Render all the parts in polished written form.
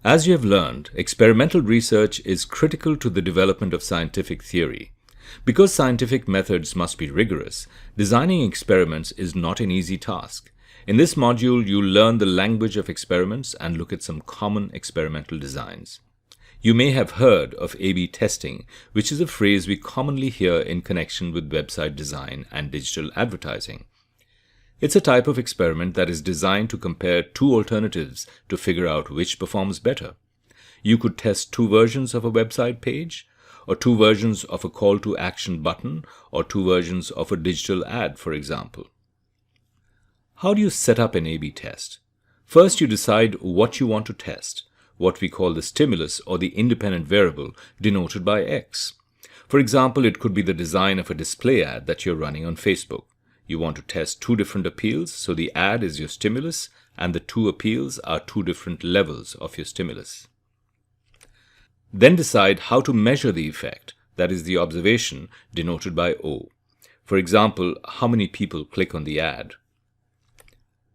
As you have learned, experimental research is critical to the development of scientific theory. Because scientific methods must be rigorous, designing experiments is not an easy task. In this module, you'll learn the language of experiments and look at some common experimental designs. You may have heard of A/B testing, which is a phrase we commonly hear in connection with website design and digital advertising. It's a type of experiment that is designed to compare two alternatives to figure out which performs better. You could test two versions of a website page, or two versions of a call to action button, or two versions of a digital ad, for example. How do you set up an A/B test? First, you decide what you want to test, what we call the stimulus or the independent variable denoted by X. For example, it could be the design of a display ad that you're running on Facebook. You want to test two different appeals, so the ad is your stimulus, and the two appeals are two different levels of your stimulus. Then decide how to measure the effect, that is the observation, denoted by O. For example, how many people click on the ad.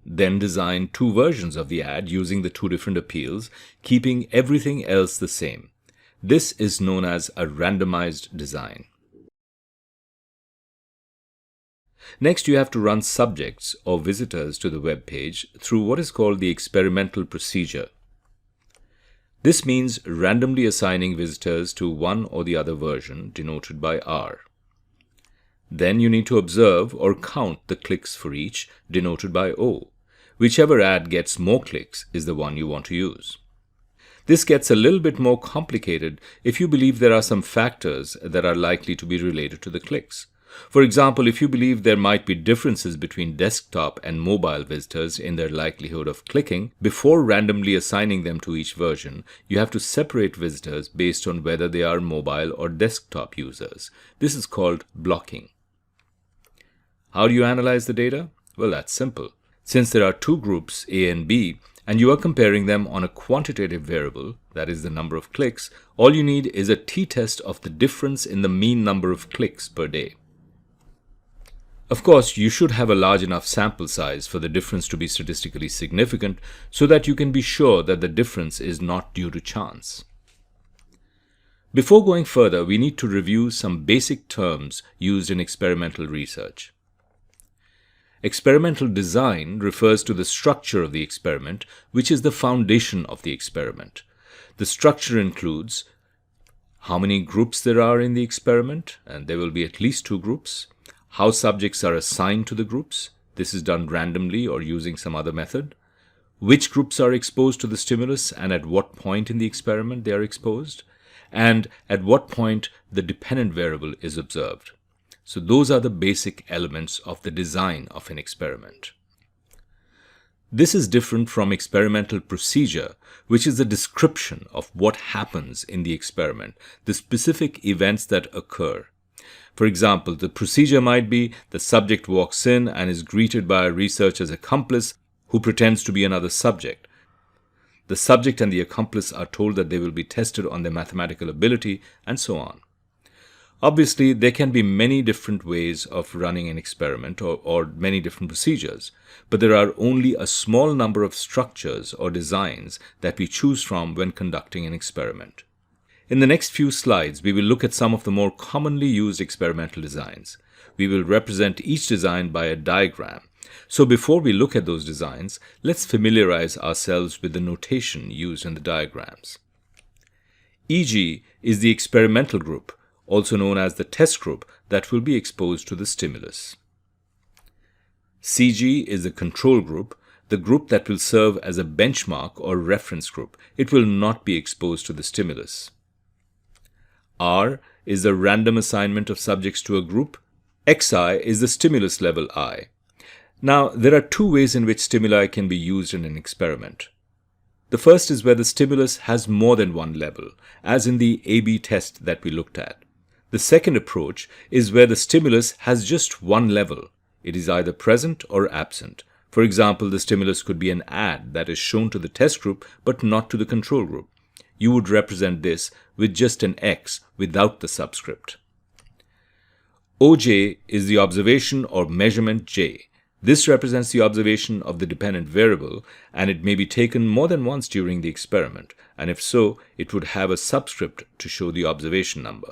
Then design two versions of the ad using the two different appeals, keeping everything else the same. This is known as a randomized design. Next, you have to run subjects or visitors to the web page through what is called the experimental procedure. This means randomly assigning visitors to one or the other version, denoted by R. Then you need to observe or count the clicks for each, denoted by O. Whichever ad gets more clicks is the one you want to use. This gets a little bit more complicated if you believe there are some factors that are likely to be related to the clicks. For example, if you believe there might be differences between desktop and mobile visitors in their likelihood of clicking, before randomly assigning them to each version, you have to separate visitors based on whether they are mobile or desktop users. This is called blocking. How do you analyze the data? Well, that's simple. Since there are two groups, A and B, and you are comparing them on a quantitative variable, that is the number of clicks, all you need is a t-test of the difference in the mean number of clicks per day. Of course, you should have a large enough sample size for the difference to be statistically significant so that you can be sure that the difference is not due to chance. Before going further, we need to review some basic terms used in experimental research. Experimental design refers to the structure of the experiment, which is the foundation of the experiment. The structure includes how many groups there are in the experiment, and there will be at least two groups. How subjects are assigned to the groups. This is done randomly or using some other method. Which groups are exposed to the stimulus and at what point in the experiment they are exposed. And at what point the dependent variable is observed. So those are the basic elements of the design of an experiment. This is different from experimental procedure, which is the description of what happens in the experiment, the specific events that occur. For example, the procedure might be the subject walks in and is greeted by a researcher's accomplice who pretends to be another subject. The subject and the accomplice are told that they will be tested on their mathematical ability, and so on. Obviously, there can be many different ways of running an experiment or many different procedures, but there are only a small number of structures or designs that we choose from when conducting an experiment. In the next few slides, we will look at some of the more commonly used experimental designs. We will represent each design by a diagram. So before we look at those designs, let's familiarize ourselves with the notation used in the diagrams. EG is the experimental group, also known as the test group, that will be exposed to the stimulus. CG is the control group, the group that will serve as a benchmark or reference group. It will not be exposed to the stimulus. R is the random assignment of subjects to a group. XI is the stimulus level I. Now, there are two ways in which stimuli can be used in an experiment. The first is where the stimulus has more than one level, as in the A/B test that we looked at. The second approach is where the stimulus has just one level. It is either present or absent. For example, the stimulus could be an ad that is shown to the test group but not to the control group. You would represent this with just an X without the subscript. OJ is the observation or measurement J. This represents the observation of the dependent variable, and it may be taken more than once during the experiment, and if so, it would have a subscript to show the observation number.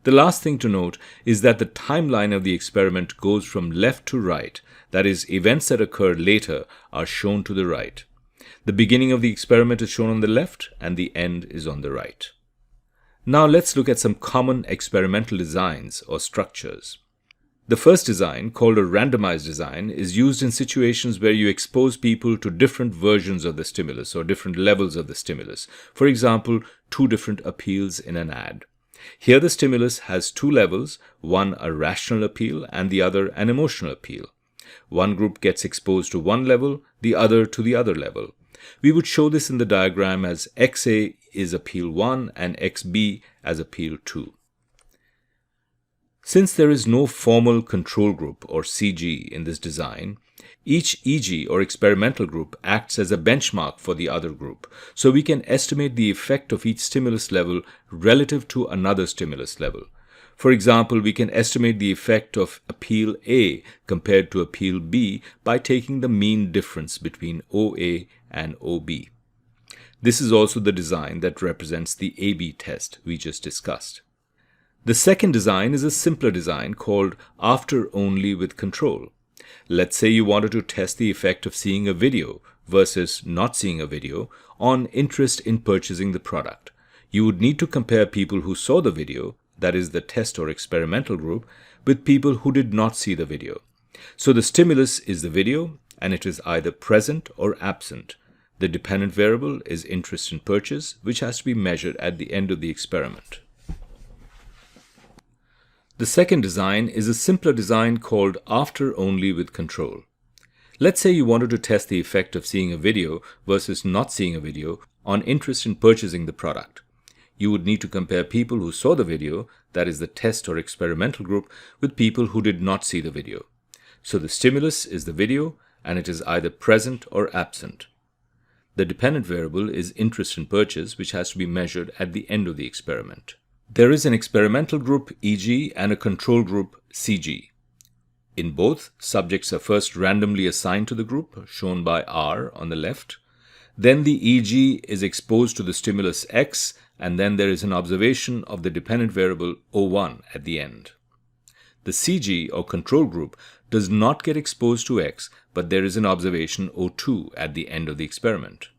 The last thing to note is that the timeline of the experiment goes from left to right, that is, events that occur later are shown to the right. The beginning of the experiment is shown on the left, and the end is on the right. Now let's look at some common experimental designs or structures. The first design, called a randomized design, is used in situations where you expose people to different versions of the stimulus or different levels of the stimulus. For example, 2 different appeals in an ad. Here the stimulus has 2 levels, one a rational appeal and the other an emotional appeal. One group gets exposed to one level, the other to the other level. We would show this in the diagram as XA is appeal 1 and XB as appeal 2. Since there is no formal control group or CG in this design, each EG or experimental group acts as a benchmark for the other group, so we can estimate the effect of each stimulus level relative to another stimulus level. For example, we can estimate the effect of appeal A compared to appeal B by taking the mean difference between OA and OB. This is also the design that represents the A/B test we just discussed. The second design is a simpler design called after only with control. Let's say you wanted to test the effect of seeing a video versus not seeing a video on interest in purchasing the product. You would need to compare people who saw the video, that is the test or experimental group, with people who did not see the video. So the stimulus is the video, and it is either present or absent. The dependent variable is interest in purchase, which has to be measured at the end of the experiment. The second design is a simpler design called after only with control. Let's say you wanted to test the effect of seeing a video versus not seeing a video on interest in purchasing the product. You would need to compare people who saw the video, that is the test or experimental group, with people who did not see the video. So the stimulus is the video, and it is either present or absent. The dependent variable is interest in purchase, which has to be measured at the end of the experiment. There is an experimental group EG and a control group CG. In both, subjects are first randomly assigned to the group, shown by R on the left. Then the EG is exposed to the stimulus X, and then there is an observation of the dependent variable O1 at the end. The CG or control group does not get exposed to X, but there is an observation O2 at the end of the experiment.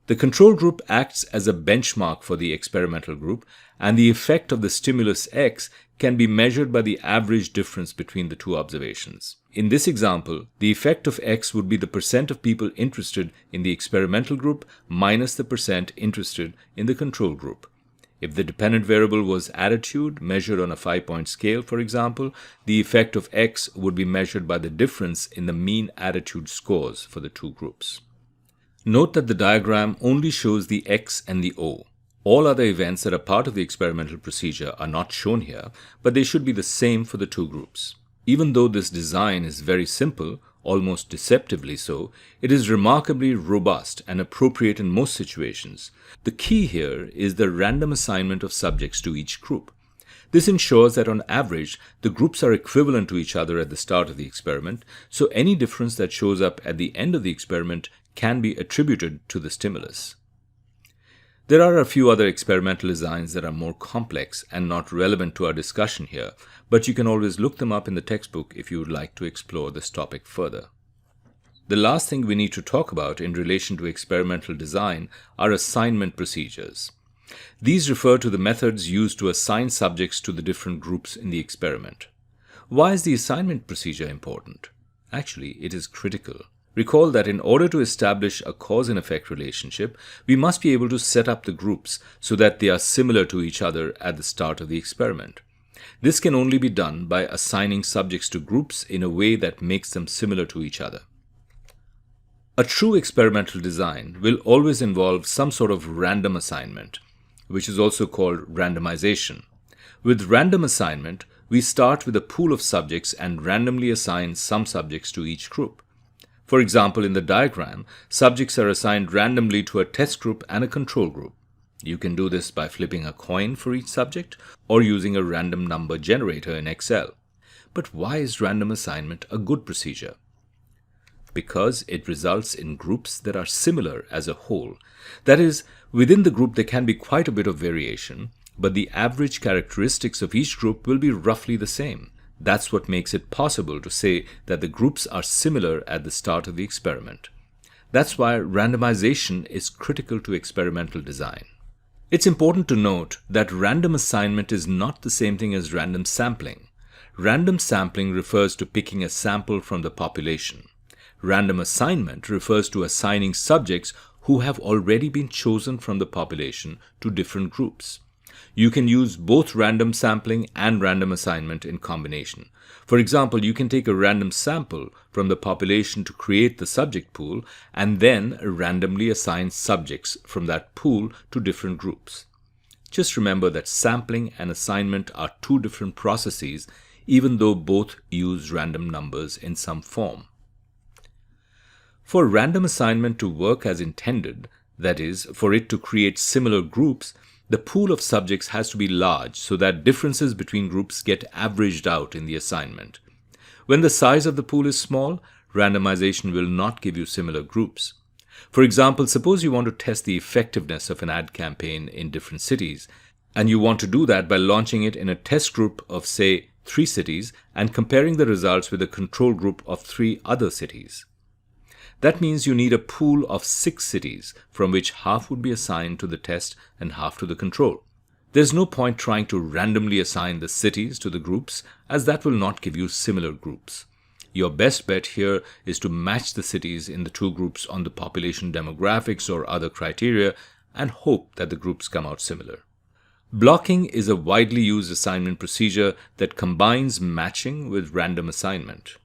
The control group acts as a benchmark for the experimental group, and the effect of the stimulus X can be measured by the average difference between the two observations. In this example, the effect of X would be the percent of people interested in the experimental group minus the percent interested in the control group. If the dependent variable was attitude, measured on a 5-point scale, for example, the effect of X would be measured by the difference in the mean attitude scores for the two groups. Note that the diagram only shows the X and the O. All other events that are part of the experimental procedure are not shown here, but they should be the same for the two groups. Even though this design is very simple, almost deceptively so, it is remarkably robust and appropriate in most situations. The key here is the random assignment of subjects to each group. This ensures that on average, the groups are equivalent to each other at the start of the experiment, so any difference that shows up at the end of the experiment can be attributed to the stimulus. There are a few other experimental designs that are more complex and not relevant to our discussion here, but you can always look them up in the textbook if you would like to explore this topic further. The last thing we need to talk about in relation to experimental design are assignment procedures. These refer to the methods used to assign subjects to the different groups in the experiment. Why is the assignment procedure important? Actually, it is critical. Recall that in order to establish a cause and effect relationship, we must be able to set up the groups so that they are similar to each other at the start of the experiment. This can only be done by assigning subjects to groups in a way that makes them similar to each other. A true experimental design will always involve some sort of random assignment, which is also called randomization. With random assignment, we start with a pool of subjects and randomly assign some subjects to each group. For example, in the diagram, subjects are assigned randomly to a test group and a control group. You can do this by flipping a coin for each subject or using a random number generator in Excel. But why is random assignment a good procedure? Because it results in groups that are similar as a whole. That is, within the group there can be quite a bit of variation, but the average characteristics of each group will be roughly the same. That's what makes it possible to say that the groups are similar at the start of the experiment. That's why randomization is critical to experimental design. It's important to note that random assignment is not the same thing as random sampling. Random sampling refers to picking a sample from the population. Random assignment refers to assigning subjects who have already been chosen from the population to different groups. You can use both random sampling and random assignment in combination. For example, you can take a random sample from the population to create the subject pool and then randomly assign subjects from that pool to different groups. Just remember that sampling and assignment are two different processes, even though both use random numbers in some form. For random assignment to work as intended, that is, for it to create similar groups, the pool of subjects has to be large so that differences between groups get averaged out in the assignment. When the size of the pool is small, randomization will not give you similar groups. For example, suppose you want to test the effectiveness of an ad campaign in different cities, and you want to do that by launching it in a test group of, say, 3 cities and comparing the results with a control group of 3 other cities. That means you need a pool of 6 cities, from which half would be assigned to the test and half to the control. There's no point trying to randomly assign the cities to the groups, as that will not give you similar groups. Your best bet here is to match the cities in the 2 groups on the population demographics or other criteria and hope that the groups come out similar. Blocking is a widely used assignment procedure that combines matching with random assignment.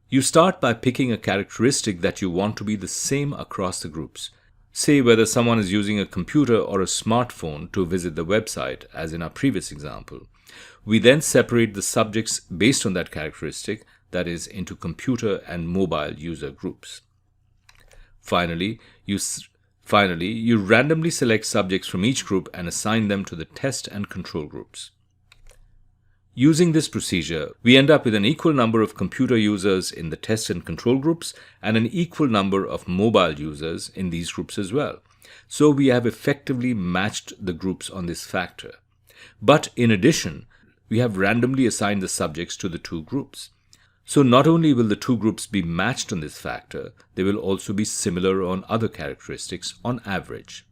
You start by picking a characteristic that you want to be the same across the groups. Say whether someone is using a computer or a smartphone to visit the website, as in our previous example. We then separate the subjects based on that characteristic, that is, into computer and mobile user groups. Finally, you randomly select subjects from each group and assign them to the test and control groups. Using this procedure, we end up with an equal number of computer users in the test and control groups and an equal number of mobile users in these groups as well. So we have effectively matched the groups on this factor. But in addition, we have randomly assigned the subjects to the 2 groups. So not only will the 2 groups be matched on this factor, they will also be similar on other characteristics on average.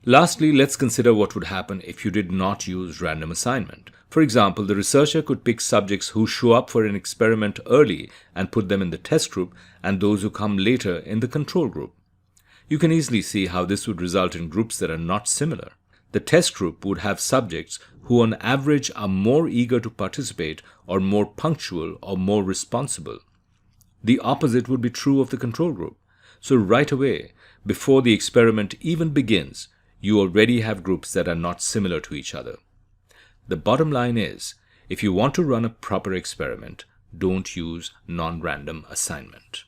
Lastly, let's consider what would happen if you did not use random assignment. For example, the researcher could pick subjects who show up for an experiment early and put them in the test group, and those who come later in the control group. You can easily see how this would result in groups that are not similar. The test group would have subjects who on average are more eager to participate or more punctual or more responsible. The opposite would be true of the control group. So right away, before the experiment even begins, you already have groups that are not similar to each other. The bottom line is, if you want to run a proper experiment, don't use non-random assignment.